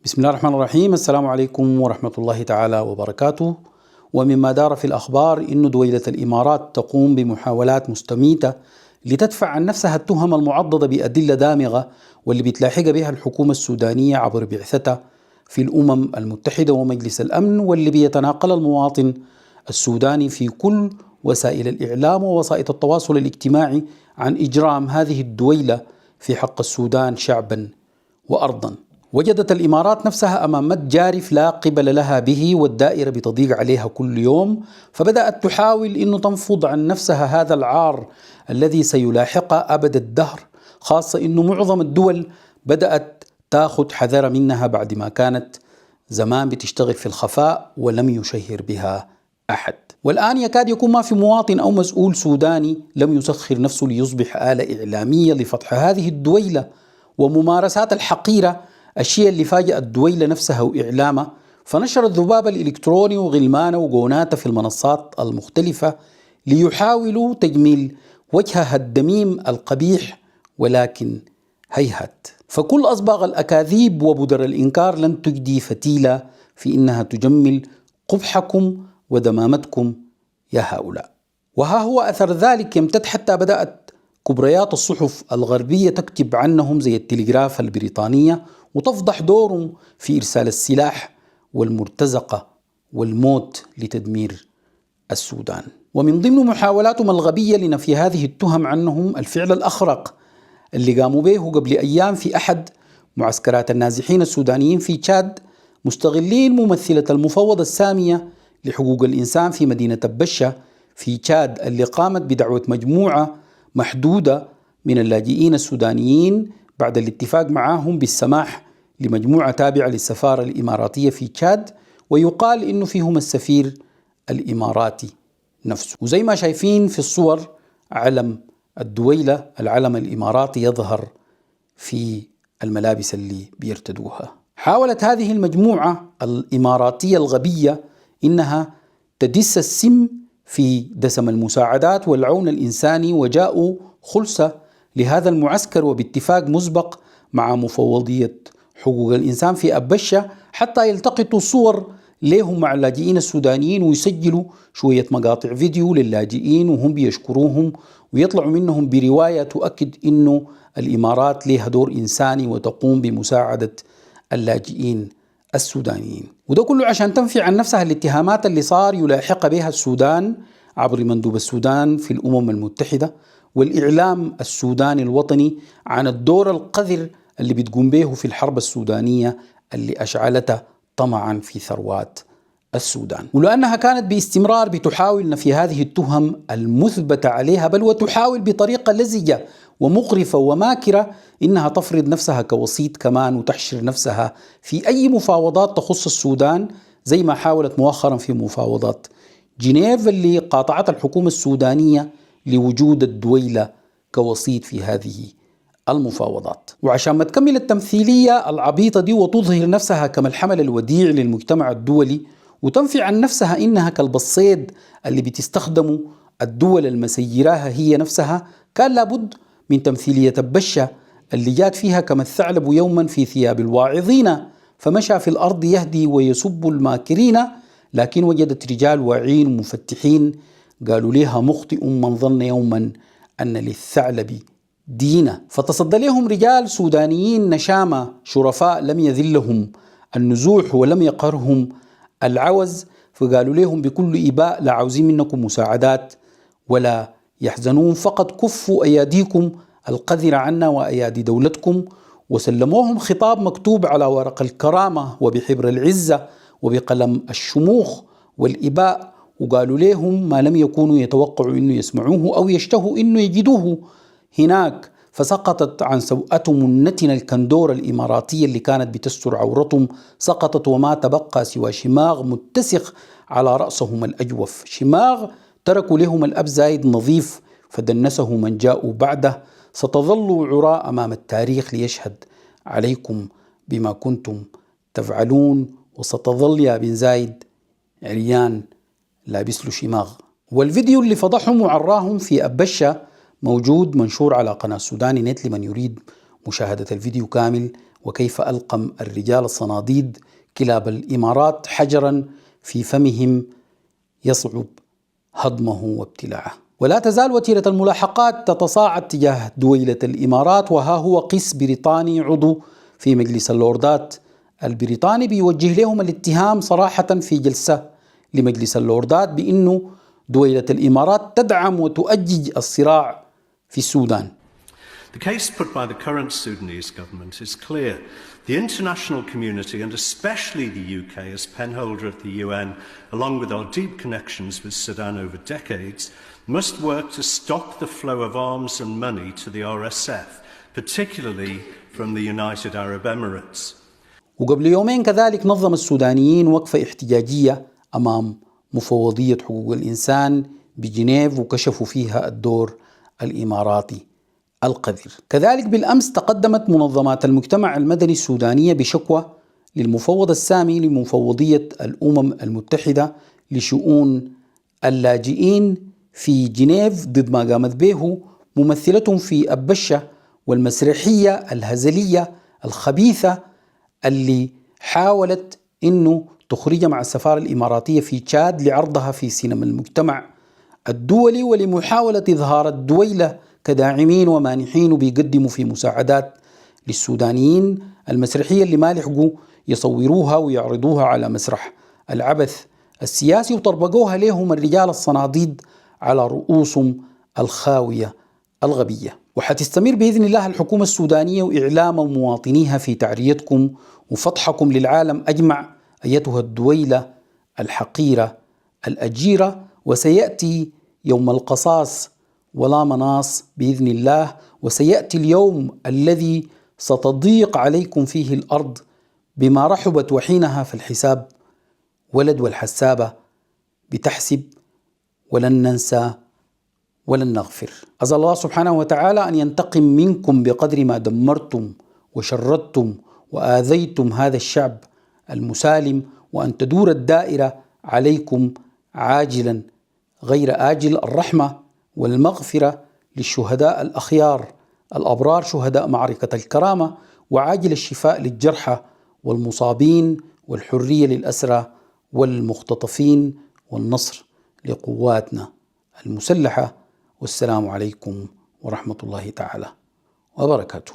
بسم الله الرحمن الرحيم. السلام عليكم ورحمة الله تعالى وبركاته. ومما دار في الأخبار أن دويلة الإمارات تقوم بمحاولات مستميتة لتدفع عن نفسها التهم المعضدة بأدلة دامغة واللي بتلاحق بها الحكومة السودانية عبر بعثتها في الأمم المتحدة ومجلس الأمن، واللي بيتناقل المواطن السوداني في كل وسائل الإعلام ووسائل التواصل الاجتماعي عن إجرام هذه الدويلة في حق السودان شعبا وأرضا. وجدت الإمارات نفسها أمام مد جارف لا قبل لها به، والدائرة بتضيق عليها كل يوم، فبدأت تحاول أن تنفض عن نفسها هذا العار الذي سيلاحقها أبد الدهر، خاصة أن معظم الدول بدأت تاخذ حذر منها بعد ما كانت زمان بتشتغل في الخفاء ولم يشهر بها أحد. والآن يكاد يكون ما في مواطن أو مسؤول سوداني لم يسخر نفسه ليصبح آلة إعلامية لفتح هذه الدويلة وممارسات الحقيرة، الشيء اللي فاجأ الدويلة نفسها وإعلامها، فنشر الذباب الإلكتروني وغلمانه وقوناته في المنصات المختلفة ليحاولوا تجميل وجهها الدميم القبيح، ولكن هيهات، فكل أصباغ الأكاذيب وبدر الإنكار لن تجدي فتيلة في إنها تجمل قبحكم ودمامتكم يا هؤلاء. وها هو أثر ذلك يمتد حتى بدأت كبريات الصحف الغربية تكتب عنهم زي التلغراف البريطانية وتفضح دورهم في إرسال السلاح والمرتزقة والموت لتدمير السودان. ومن ضمن محاولاتهم الغبية لنفي هذه التهم عنهم الفعل الأخرق اللي قاموا به قبل أيام في أحد معسكرات النازحين السودانيين في تشاد، مستغلين ممثلة المفوضة السامية لحقوق الإنسان في مدينة أبشة في تشاد اللي قامت بدعوة مجموعة محدودة من اللاجئين السودانيين بعد الاتفاق معهم بالسماح لمجموعة تابعة للسفارة الإماراتية في تشاد، ويقال إنه فيهم السفير الإماراتي نفسه. وزي ما شايفين في الصور علم الدويلة، العلم الإماراتي يظهر في الملابس اللي بيرتدوها. حاولت هذه المجموعة الإماراتية الغبية إنها تدس السم في دسم المساعدات والعون الإنساني، وجاءوا خلصة لهذا المعسكر وباتفاق مسبق مع مفوضية حقوق الإنسان في أبشة حتى يلتقطوا صور لهم مع اللاجئين السودانيين ويسجلوا شوية مقاطع فيديو للاجئين وهم بيشكروهم ويطلعوا منهم برواية تؤكد إنه الإمارات لها دور إنساني وتقوم بمساعدة اللاجئين السودانيين. وده كله عشان تنفي عن نفسها الاتهامات اللي صار يلاحق بها السودان عبر مندوب السودان في الأمم المتحدة والإعلام السوداني الوطني عن الدور القذر اللي بتقوم به في الحرب السودانية اللي أشعلتها طمعا في ثروات السودان. ولأنها كانت باستمرار بتحاول نفي هذه التهم المثبتة عليها، بل وتحاول بطريقة لزجة ومقرفة وماكرة إنها تفرض نفسها كوسيط كمان وتحشر نفسها في أي مفاوضات تخص السودان، زي ما حاولت مؤخرا في مفاوضات جنيف اللي قاطعت الحكومة السودانية لوجود الدويلة كوسيط في هذه المفاوضات. وعشان ما تكمل التمثيلية العبيطة دي وتظهر نفسها كما الحمل الوديع للمجتمع الدولي وتنفي عن نفسها إنها كالبصيد اللي بتستخدمه الدول المسيراها هي نفسها، كان لابد من تمثيلية أبشة اللي جات فيها كما الثعلب يوما في ثياب الواعظين فمشى في الأرض يهدي ويسب الماكرين، لكن وجدت رجال واعين ومفتحين قالوا لها مخطئ من ظن يوما أن للثعلب دينا، فتصدى لهم رجال سودانيين نشامة شرفاء لم يذلهم النزوح ولم يقهرهم العوز، فقالوا لهم بكل إباء لا عاوزين منكم مساعدات ولا يحزنون، فقط كفوا أياديكم القذرة عنا وأيادي دولتكم، وسلموهم خطاب مكتوب على ورق الكرامة وبحبر العزة وبقلم الشموخ والإباء، وقالوا لهم ما لم يكونوا يتوقعوا إنه يسمعوه أو يشتهوا إنه يجدوه هناك، فسقطت عن سوءتهم النتنة الكندورة الإماراتية اللي كانت بتستر عورتهم، سقطت وما تبقى سوى شماغ متسخ على رأسهم الأجوف، شماغ تركوا لهم الأب زايد نظيف فدنسه من جاءوا بعده، ستظلوا عراء أمام التاريخ ليشهد عليكم بما كنتم تفعلون، وستظل يا بن زايد عريان لابس له شماغ. والفيديو اللي فضحهم وعراهم في أبشة موجود منشور على قناة سوداني نت لمن يريد مشاهدة الفيديو كامل، وكيف ألقم الرجال الصناديد كلاب الإمارات حجرا في فمهم يصعب هضمه وابتلاعه. ولا تزال وتيرة الملاحقات تتصاعد تجاه دويلة الإمارات، وها هو قيس بريطاني عضو في مجلس اللوردات البريطاني بيوجه لهم الاتهام صراحة في جلسة لمجلس اللوردات بأنه دويلة الإمارات تدعم وتؤجج الصراع في السودان. The case put by the current Sudanese government is clear. The international community, and especially the UK as penholder of the UN, along with our deep connections with Sudan over decades, must work to stop the flow of arms and money to the RSF, particularly from the United Arab Emirates. وقبل يومين كذلك نظم السودانيين وقفة احتجاجية أمام مفوضية حقوق الإنسان بجنيف، وكشفوا فيها الدور الإماراتي القذر. كذلك بالأمس تقدمت منظمات المجتمع المدني السودانية بشكوى للمفوض السامي لمفوضية الأمم المتحدة لشؤون اللاجئين في جنيف ضد ما قامت به ممثلتهم في البشة والمسرحية الهزلية الخبيثة اللي حاولت إنه تخرج مع السفارة الإماراتية في تشاد لعرضها في سينما المجتمع الدولي، ولمحاولة إظهار الدويلة كداعمين ومانحين وبيقدموا في مساعدات للسودانيين. المسرحية اللي ما لحقوا يصوروها ويعرضوها على مسرح العبث السياسي وطربقوها لهم الرجال الصناديد على رؤوسهم الخاوية الغبية. وحتستمر بإذن الله الحكومة السودانية وإعلام مواطنيها في تعريتكم وفتحكم للعالم أجمع أيتها الدويلة الحقيرة الأجيرة، وسيأتي يوم القصاص ولا مناص بإذن الله، وسيأتي اليوم الذي ستضيق عليكم فيه الأرض بما رحبت، وحينها في الحساب ولد والحسابة بتحسب ولن ننسى ولن نغفر. أسأل الله سبحانه وتعالى أن ينتقم منكم بقدر ما دمرتم وشردتم وآذيتم هذا الشعب المسالم، وأن تدور الدائرة عليكم عاجلا غير آجل الرحمة والمغفرة للشهداء الأخيار الأبرار شهداء معركة الكرامة، وعاجل الشفاء للجرحى والمصابين، والحرية للأسرى والمختطفين، والنصر لقواتنا المسلحة. والسلام عليكم ورحمة الله تعالى وبركاته.